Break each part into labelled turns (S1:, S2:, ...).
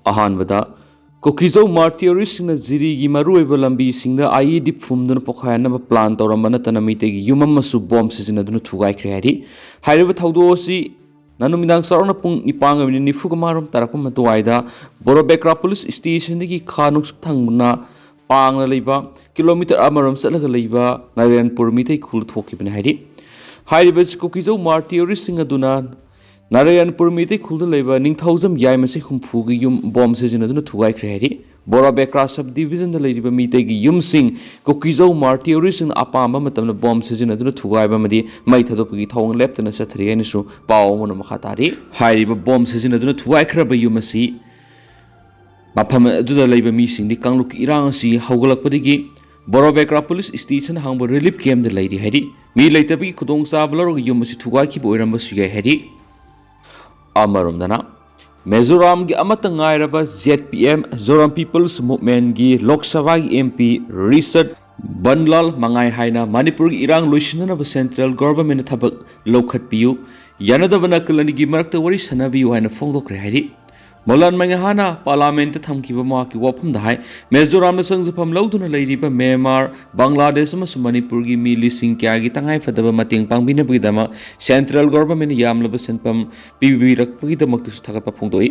S1: अहानबदा Kuki-Zo मार्टियरिस्टना जिरीगी मरुइबा लंबीसिंगदा IED फुमदुना पोखायनबा plan तौरंबा नतना मीतेगी युममसु bomb सिजनदुना थुगाइख्रे हाइदि हाइरिबा थौदोसी ननुमिदांग सराउना पुंग निपांग मिनि निफुगा मारम तारकम मतुवाइदा बोरोबेक्रा police स्टेशनदगी खानुक थंगना पांगना लेबा kilometre अमरम चलगा लेबा नारायणपुर मितै खुल थोकिबने हाइदि हाइरिबा कुकीजो मार्टियरिस्टिंग अदुना नारायणपुर मितै खुलदा लेबा Ningthoujam याइमसे हुमफुगी yum bomb सिजनदुना थुगाइख्रे हाइदि बोरोबेक्रा sub division लेरिबा मितैगी युमसिंग Kuki-Zo मार्टियरिस्टिंग अपाम मतमना bomb सिजनदुना थुगाइबा मदि मै थदोपगी थौंग लेप्तना सथरि एनसु पाव मन मखातारी हाइरिबा बॉम्ब सिजनदुना थुगाइख्रबा युमसी मफम अदुदा लेबा मिसिंगदि कांगलुक इरांग असि हौगलकपदगी बोरोबेक्रा पुलिस स्टेशन हांगबो रिलीफ कैम्प द लेरि हाइदि मी लेतबगी खुदोंग चाबलरो युमसी थुगाइखिबो ओइरंबसु याइ हाइदि अमरमदना मिजोराम की अमतंगायरबा ZPM जोराम पीपल्स मूवमेंट की लोकसभा की MP रिचर्ड बनलाल मंगाई हाइना मणिपुर की इरांग लोइसिननब सेंट्रल गवर्नमेंट थबक लौखटपियु यानदबना कलनी की मरक्त वरी सनबियु हाइना फोंदोक्रे हाइदि मोलन मंगहाना पार्लियामेंट थमकिबा माकी वफम दहाय मिजोराम संगजफम लौदुना लेरिबा म्यांमार बांग्लादेश अमसु मणिपुर की मी लिसिंग क्या की तंगाई फदबा मतेंग पांगबिनबगिदमा सेंट्रल गवर्नमेंट यामलब सेंपम पिबिरकपगिदमक्तसु थगतपा फोंदोई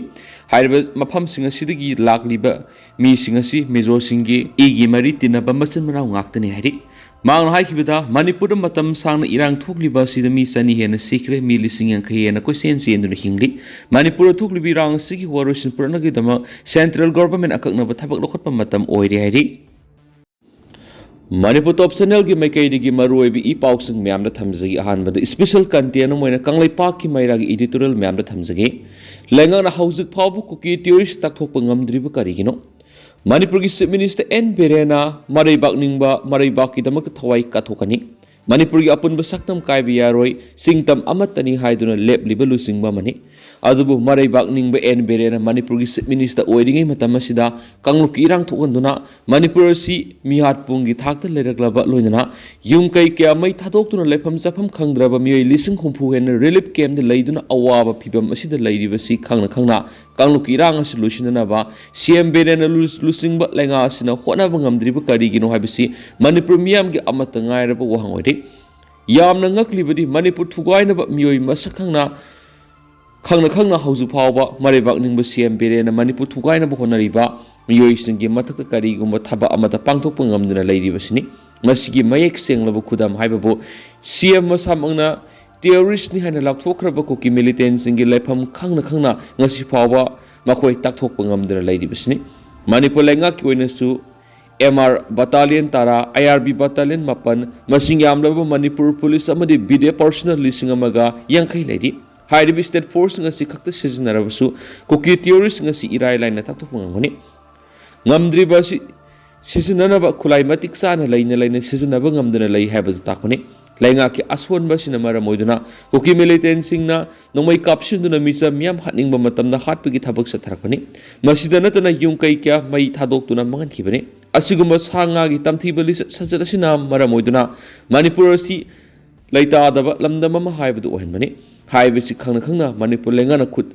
S1: हाइरबा मफमसिंग असिदगी लाक्लिबा मीसिंग असि मेजोरसिंगी इगी मरी तिनबा मचन मनाव ngaktani हाइदि मांग हाइखिबदा मणिपुर मतम सांग इरांग थोकलिबा सिदा मी चनी हेन सिक्रे मी लिसिंग यांखै हेन कोसेन सेंदुना हिंगली मणिपुर थोकलिबि रांग सिगी वरोसिन पुरनगिदम सेंट्रल गवर्नमेंट अककनब थबक लोखटपा मतम ओइरे हाइदि मणिपुर टॉप चैनल की मैकैदगी मरुइबि ई पाउसिंग म्यामदा थमजगी अहानबद स्पेशल कंटेंट मोइना कंगलैपाक की मैरागी एडिटोरियल म्यामदा थमजगी लेंगाना हौजिक फावबु कुकी थ्योरीस तकथोकप ngамद्रिबु करिगिनो मणिपुर की चीफ मिनिस्टर N Biren मरैबाक निंगबा मरैबाक की दमक थवाई काथोकनी मणिपुर की अपुनब सक्तम कायबि यारोय सिंगतम अमतनी हाइदुना लेपलिबा लुसिंगबा मनि अदुबु मरैबाक निंगबा N Biren मणिपुर की चीफ मिनिस्टर ओइरिङै मतम असिदा कांगलुक इरांग थोगन्दुना मणिपुर सि मिहातपुंग की थाकत लेरगलबा लोइना युम कै क्या मै थादोक्तुना लेफम चफम खंगद्रबा मियोय लिसिंग हुमफु हेन रिलीफ कैम्प द लेइदुना अवाबा फिबम असिदा लेरिबसि खंगना खंगना कांगलुक इरांग असि लुसिननाबा CM Biren लुसिंगबा लेंगा असिना होनाबा ngамद्रिबा करिगिनो हाइबसि मणिपुर मियाम की अमत ngaयरबा वहांग ओइदि यामना ngakलिबदि मणिपुर थुगाइनबा मियोय मसखंगना खंगना खंगना हौजु फावबा मरैबाक निंगबा CM Biren मणिपुर थुगाइनबा होनरिबा मियोयसिंगी मथक करिगुम थबा अमत पांगथोकपा ngамदुना लेरिबसिनि मसिगी मयेक सेंगलबा खुदाम हाइबबो CM मसामंगना टेररिस्ट नि हाइना लाक्थोखरबा कुकी मिलिटेंट्सिंगी लेफम खंगना खंगना ngasi फावबा मखोय ताकथोकपा ngамदुना लेरिबसिनि मणिपुर लेंगाकी ओइनसु MR Battalion Tara IRB Battalion Mapan Masing Yamlaba Manipur Police Amadi BD Personal Lising Amaga Yankai Lady High State Force ngasi khakta sizinarabasu kuki theories ngasi irai laina takto ngangoni ngamdriba si sizinanaba khulai matik sana laina sizinaba ngamdana lai habadu takoni lainga ki aswon ba sinamara moiduna kuki militant singna nomai kapsinduna misa miam hatningba matamda hatpigi thabak sa tharakani masida natana yung kai kya mai thadoktuna mangan khibani asiguma sanga gi tamthibali sajadasina mara moiduna manipur si laita adaba lamdama ma haibadu ohenmani हाइबसी खंगना खंगना मणिपुर लेंगाना खुद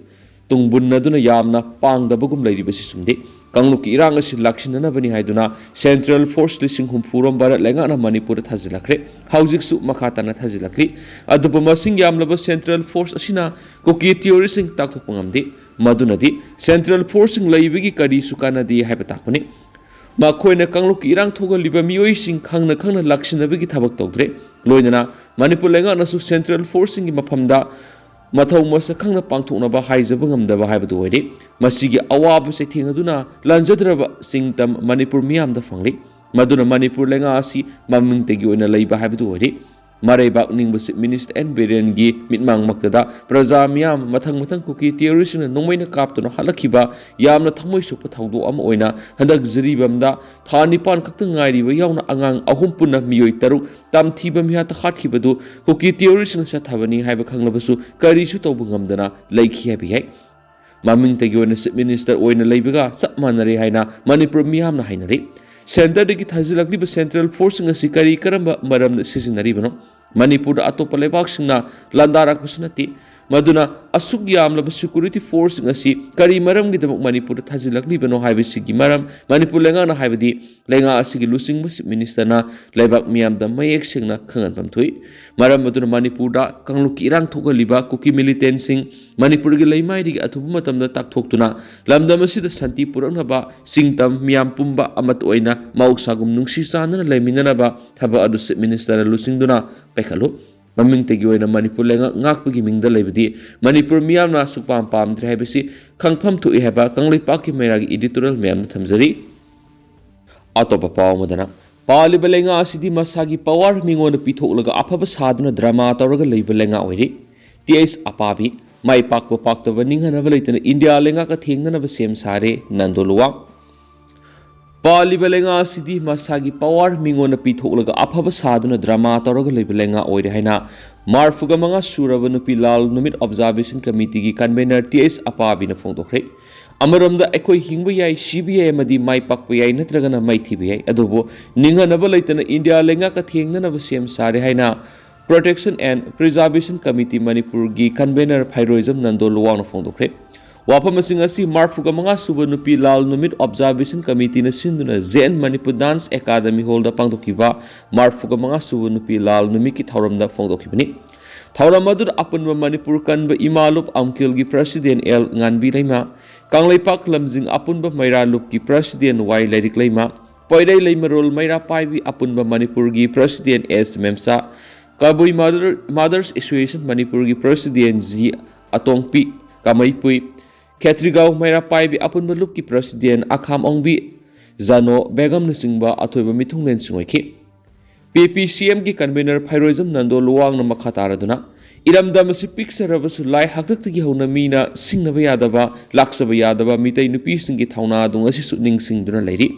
S1: तुंगबुन्नदुना यामना पांगदबगुम लैरिबसी सुमदे कांगलुक की इरांग असि लाक्सिननबनी हाइदुना सेंट्रल फोर्स लिसिंग हुमफुरम भारत लेंगाना मणिपुर थाजिलखरे हाउजिकसु मखाताना थाजिलखली अदुबु मसिंग यामलबा सेंट्रल फोर्स असिना कुकी थियोरीसिंग ताकथोकपंगमदे मदुनदी सेंट्रल फोर्सिंग लैबिगी करी सुकानादी हाइबा ताकपनि मखोयना कांगलुक की इरांग थोगलिबा मियोइसिंग खंगना खंगना लाक्सिनबगी थबक तौद्रे लोइना मणिपुर लेंगानासु सेंट्रल फोर्सिंग की मफमदा मथौ मसखंगना पांथोकनबा हाइजबा ngamdaba हाइबदु ओइदे मसिगी अवाब से थेंगदुना लांजद्रबा सिंगतम मणिपुर मियामदा फंगली मदुना मणिपुर लेंगा असि ममिंगतेगी ओइना लैबा हाइबदु ओइदे मरैबाक निंगबा चीफ मिनिस्टर N Biren गी मिटमांग मक्तदा प्रजा मियाम मथंग मथंग कुकी टेररिस्टना नोंमैना कापतुना हलखिबा यामना थमोय सुपा थौदो अम ओइना हंदक जरीबमदा था निपान खक्ता ngairiba yauna angang ahum punna miyoi taruk tamthiba mihata khatkhibadu kuki टेररिस्टना sathabani haiba khanglabasu karisu tawbu ngamdana laikhi habi hai maming tagi oina chief minister ओइना लैबगा sapmanare haina manipur miyamna hainare centre की थाजिलक्लिब central force ngasi करी करम मरम सिजिनरिबनो मणिपुर अतोप लेबाक सिंगना लंदारक नती मदुना असुक यामलब security force ngasi kari maram gi damuk manipur thajilakli bano haibisi gi maram manipur lenga na haibadi lenga asigi lusing bus minister na lebak miam da mayek singna khangan pamthui maram maduna manipur da kangluki irang thogaliba kuki militant sing manipur gi leimai ri athubu matam da tak thoktuna lamdam asi da santi purakna ba singtam miam pumba amat oina mausagum nungsi sanana leimina ba thaba adu minister lusing duna pekhalu maming tegi oina manipur lenga ngakpagi mingda lebadi manipur miyam na sukpam pam tre habisi khangpham thu ihaba kanglei paki meragi editorial mem thamjari atopa paw madana pali belenga asidi masagi power mingon pitholaga afaba saduna drama tawraga leibelenga oiri ts apabi mai pakpo paktaba ninghana baleitana india lenga ka thengna ba sem sare nandoluwa pali belenga asidi masagi power mingon pitholaga afaba saduna drama tawraga leibelenga oiri haina marfuga manga suraba nupi lal numit observation committee gi convener ts apabi na phongdokre amaramda ekoi hingba yai cbi amadi mai pakpa yai natragana mai thibi yai adubo ninganaba leitana india lenga ka thengna ba sem sare haina protection and preservation committee manipur gi convener phairoism nandoluwa na phongdokre wafam asing asi marfuga manga suba nupi lal numit observation committee na sinduna zen manipur dance academy hall da pangdokiba marfuga manga suba nupi lal numi ki thauram da phongdokibani thauram adu apunba manipur kanba imalup amkil gi president l nganbi leima kangleipak lamjing apunba maira lup ki president y lerik leima poidai leimarol maira paibi apunba manipur gi president s memsa kabui mothers association manipur gi president z atongpi kamaipui Ketrigau maira paibi apunba lup ki president akham ongbi zano begam nasingba athoiba mithunglen singoiki ppcm ki convener phairoism nando luwang na makhatara iramdam si piksarabasu lai haktaktagi hona mina singnaba yadaba laksaba yadaba mitai nupi singi thauna dung asi suning singduna leiri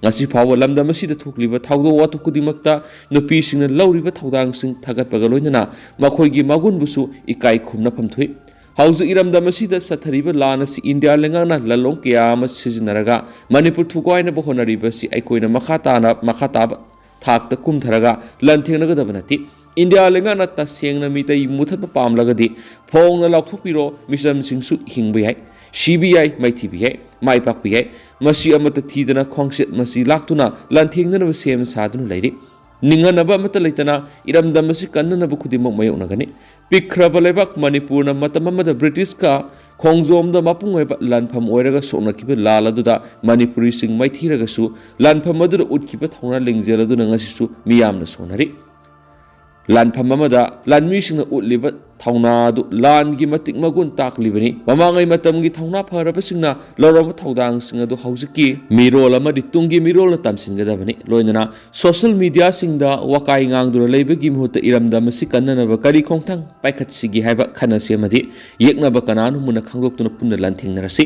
S1: ngasi phawa lamdam si da thukliba thawdo watu kudimakta nupi singna lauriba thawdang sing thagatpaga loinana makhoi gi magun busu ikai khumna phamthui Hausa iram damasida sathariba lana si India lengana lalong kiyama sizinaraga Manipur thukoina bohonariba si aikoina makhata thakta kumtharaga lanthengnaga dabanati India lengana ta sengna mitai muthatpa pamlagadi phongna laukthupiro misam singsu hingbai CBI maithibi mai pakbi masi amata thidana khongset masi laktuna lanthengna sem sadunu leiri ninganaba amata leitana iram damasi kannana khudimok mayonagani Pikraba lebak Manipur na matamamada British ka khongjom da mapung oiba lanpham oiraga sonakiba laladuda Manipuri sing maithiraga su lanpham adu utkiba thongna lingjeladu ngasi su miyamna sonari lanpham amada lanmi singna utliba thongna du lan gi matik magun taklibani mamangai matam gi thongna pharaba singna lorama thodang singa du hausiki mirol amadi tungi mirol na tamsinggadabani loinana social media singda wakai ngangdura leibagi muhutta iramda masi kannana ba kari khongthang paikhat sigi haiba khanasi amadi yekna ba kananu muna khangdoktuna punna lanthingnarasi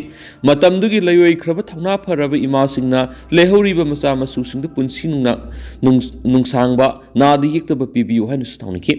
S1: matamdugi layoi khraba thongna pharaba ima singna lehori ba masa masu singda punsi nungsangba nadi yektaba pibiu hainu sthawniki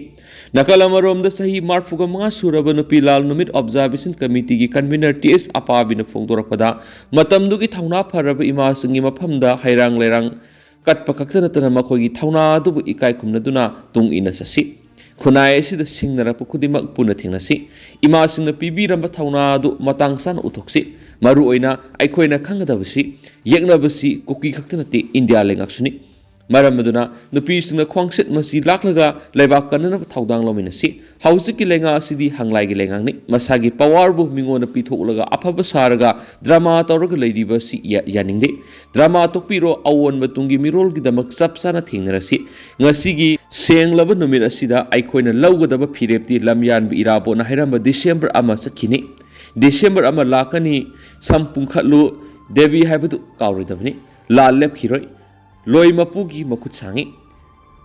S1: Nakalamarom sahi marfuga mga suraba nupi lal numit observation committee gi convener ts apabi na phongdorakpada matamdugi thauna pharaba ima singi maphamda hairang lerang katpa kaksanatana makhogi thauna dubu ikai khumnaduna tung ina sasi khunai sida singnarapa khudimak puna thingnasi ima singna pibiramba thauna du matang sana uthoksi maru oina aikhoina khangadabasi yeknabasi kuki khaktanati india lengaksuni Maramaduna, Nupisina Kwangsit Masi Laklaga, Lebak Kanana Tawdang Lominasi, Hausiki Lenga Sidi Hanglagi Lengani, Masagi Pawarbu Mingona Pitolaga, Apabasaraga, Drama Toraga Lady Basi Yanindi, Drama Topiro, Awan Batungi Mirol Gidamak Sapsana Tingrasi, Nasigi, Sang Lava Numirasida, Ikoina Logadaba Pirepti, Lamyan Irabo, Nahiramba, December Amasakini, December Amalakani, Sampunkatlu, Devi Habatu Kauridavani, La Lep Hiroi. Loi mapugi makut sangi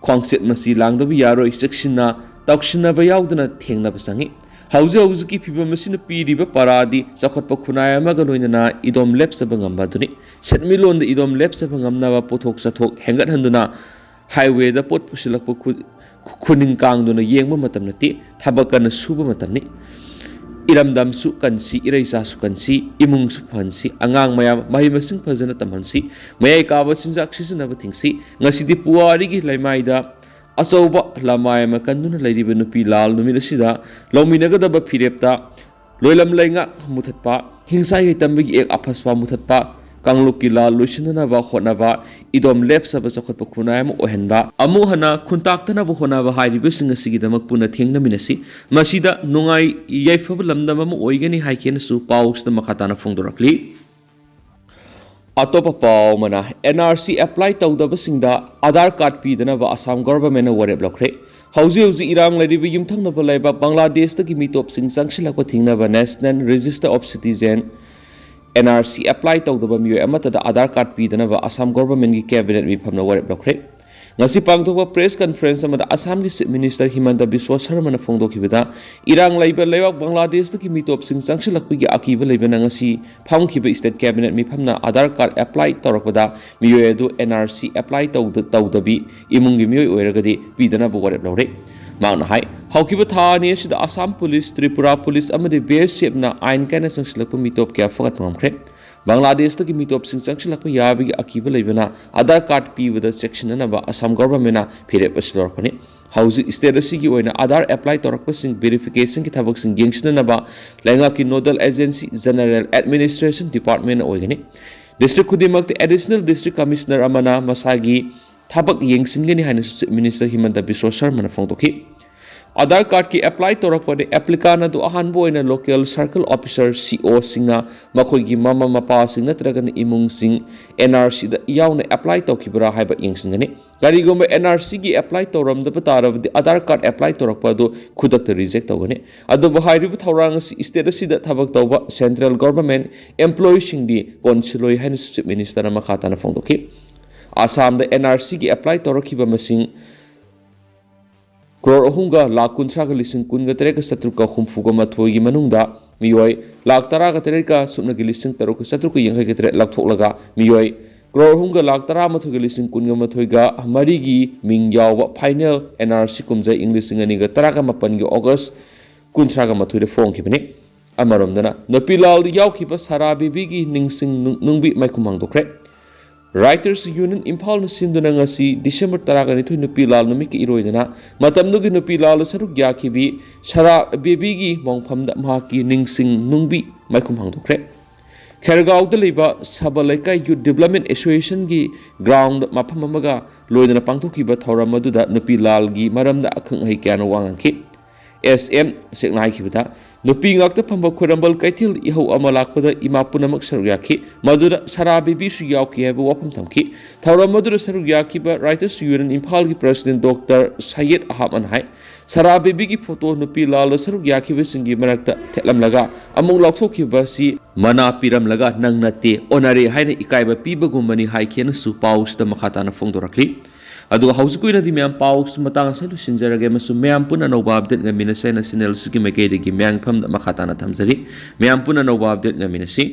S1: khongset masi langdabi yaroi seksina tauksina bayaudana thengna basangi hauze ki phiba masina piriba paradi sakhatpa khunaya maga loinana idom lepsa bangamba duni setmilon da idom lepsa bangamna ba pothok sathok hengat handuna highway da pot pusilakpa khuning kangduna yengba matam nati thabakana suba matamni Iramdam su kansi iraisa su kansi imung su phansi angang mayam mahi masing phajana tamhansi mayai kawa sinjak sisna ba thingsi ngasi di puari gi laimaida अचौब लमाय अमा कन्दुना लैरिबा नुपी लाल नुमित असिदा लौमिनगदबा फिरेपता लोइलम लैंगा मुथतपा हिंसा यैतंबगी एक अफसपा मुथतपा कांगलुप की लाल लुइसननबा होनबा इदोम लेपसबा चखतपा खुनाय अमा ओहनबा अमु हना खुंताक्तनबा होनबा हाइरिबसिंग असिगिदमक पुना थेंगनमिनसि मसिदा नुंगाई यैफब लमदम अमा ओइगनि हाइकेनसु पाउसना मखाताना फोंदोरकली अतोप पाव मना एनआरसी अप्लाई तौदबसिंगदा आधार कार्ड पीदनबा असम गवर्नमेंट वरेप लौख्रे हौजी हौजी इरांग लैरिबा युमथंगनबा लैबा बांग्लादेश मिटोपसिंग चंगसिलकपा थिंगनबा national register of citizen NRC apply तौदबा मियोय अमतदा आधार कार्ड पीदनबा असम गवर्नमेंट की कैबिनेट मिफमना वरेप लौख्रे ngasi pangthokpa press conference amada assam ki chief minister himanta biswa sharma na phongdokhibada irang laiba laiwak bangladesh ki mitop sing changsilakpi ki akiba laibana ngasi phangkhiba state cabinet mifamna aadhar card apply tawrakpada miyoy adu nrc apply tawdabi imung gi miyoy oiragadi pidana bu warep lawre mangna hai haukiba thani sida assam police tripura police amadi bsf na ain kana changsilakpa mitop kya fagat pamkhre Bangladesh की मिटोप चंगसिलक याबी अकीब लेबना आधार card पीबद चेक्शननबा Assam government फिरेप असलरपने हौजी state की आधार apply तौरपसिंग verification की थबकसिंग येंगसिननबा लैंगा की nodal agency general administration department ओइगनि district खुदिमक additional district commissioner अमना मसागी थबक येंगसिनगनि हाइन मिनिस्टर हिमंत बिस्वा शर्मा फोंदोखि आधार कार्ड की अप्लाई तौरपने एप्लीकान अदु अहानबो लोकल सर्कल ऑफिसर सीओ सिंगा मखोगी ममा मपा सिंग नत्रगन इमुंग सिंग एनआरसी दा यावने अप्लाई तौखिबरा हाइबा येंगसिंगनि करिगोम एनआरसी की अप्लाई तौरमदब तारबदि आधार कार्ड अप्लाई तौरपदो खुदक रिजेक्ट तौगने अदुबो हाइरिबो थौरांग स्टेट असिदा थबक तौबा सेंट्रल गवर्नमेंट एम्प्लॉई सिंगदि कोनसिलोय हाइन चीफ मिनिस्टर मखाताना फोंदोखि आसाम दा एनआरसी की अप्लाई तौरखिबा मसिंग crore ahunga lakh kunthraga lising kunga tereka satruka humfuga mathoigi manungda miyoi lakh taraga tereka supna gi lising taruka satruka yengha gi tere lakthoklaga miyoi crore ahunga lakh tara mathogi lising kunga mathoiga marigi ming yawa final nrc kumjai inglising aniga taraga mapan gi august kunthraga mathoide phongkhibani amaromdana nopilal yawkhiba sarabibi gi ningsing nungbi maikumang dokre Writers Union Impal na sinduna ngasi December taraga nito nupi lal numi ki iroidana matam nugi nupi lal saruk yakibi sara bebi gi mongphamda mahaki ningsing nungbi maikum hangdokre Khergaw da leiba Sabalaikai Youth Development Association gi ground mafam amaga loidana pangthokiba thauram aduda nupi lal gi maramda akhang hai kyana wangangki SM seknai khibada nupi ngakta phamba khurambal kaithil ihau ama lakpada ima punamak sarugyaki madura sarabibi su yauki haiba wafam thamki thauram madura sarugyaki ba writers union imphal gi president dr Syed Ahmad hai sarabibi gi photo nupi lal sarugyaki ba singi marakta thelam laga amung laukthokhi ba si mana piram laga nang nate onare haina ikaiba piba gumani hai khen su paus da makhata na phongdorakli अदुगा हौजिकुइना दि ma'am पाउस मतांग सैलु सिंजरगे मसु ma'am पुना नौबा update गमिना सैना सिनेल सुकी मेकेदि गि ma'am फम मखाताना थमजरी ma'am पुना नौबा update गमिना सि